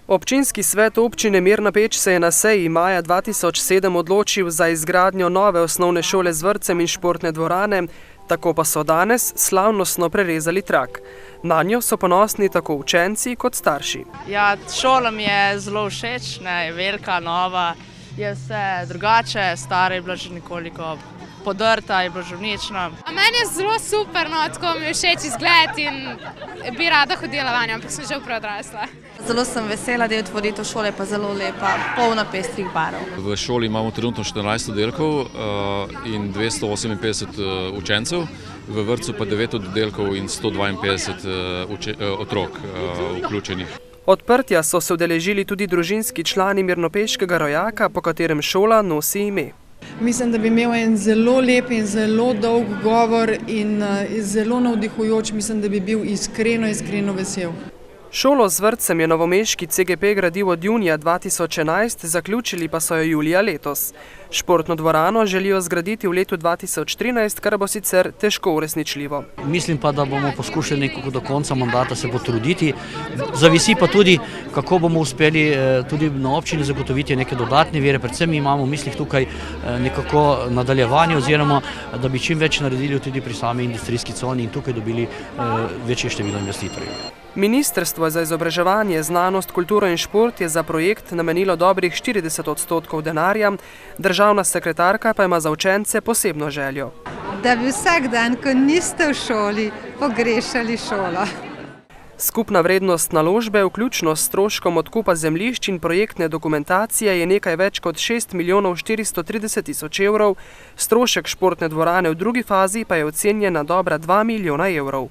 Občinski svet občine Mirna Peč se je na seji maja 2007 odločil za izgradnjo nove osnovne šole z vrtcem in športne dvorane, tako pa so danes slavnostno prerezali trak. Nanjo so ponosni tako učenci kot starši. Ja, šola mi je zelo všeč, je velika, nova, je vse drugače, stara je bila že nekoliko podrta, je bila že uničena. Meni je zelo super, tako mi je všeč izgled in bi rada hodila vanjo, ampak sem že preodrasla. Zelo sem vesela, da je otvoritev šole pa zelo lepa, polna pestrih barv. V šoli imamo trenutno 14 oddelkov in 258 učencev, v vrtcu pa 9 oddelkov in 152 otrok vključenih. Odprtja so se udeležili tudi družinski člani mirnopeškega rojaka, po katerem šola nosi ime. Mislim, da bi imel en zelo lep in zelo dolg govor in zelo navdihujoč, mislim, da bi bil iskreno vesel. Šolo z vrtcem je novomeški CGP gradil od junija 2011, zaključili pa so jo julija letos. Športno dvorano želijo zgraditi v letu 2013, kar bo sicer težko uresničljivo. Mislim pa, da bomo poskušali nekako do konca mandata se potruditi. Zavisi pa tudi, kako bomo uspeli tudi na občini zagotoviti neke dodatne vire. Predvsem imamo v mislih tukaj nekako nadaljevanje oziroma, da bi čim več naredili tudi pri sami industrijski coni in tukaj dobili večje število investitorjev. Ministrstvo za izobraževanje, znanost, kulturo in šport je za projekt namenilo dobrih 40% denarja, državna sekretarka pa ima za učence posebno željo. Da bi vsak dan, ko niste v šoli, pogrešali šolo. Skupna vrednost naložbe, vključno s stroškom odkupa zemljišč in projektne dokumentacije, je nekaj več kot 6 milijonov 430 tisoč evrov, strošek športne dvorane v drugi fazi pa je ocenjen na dobra 2 milijona evrov.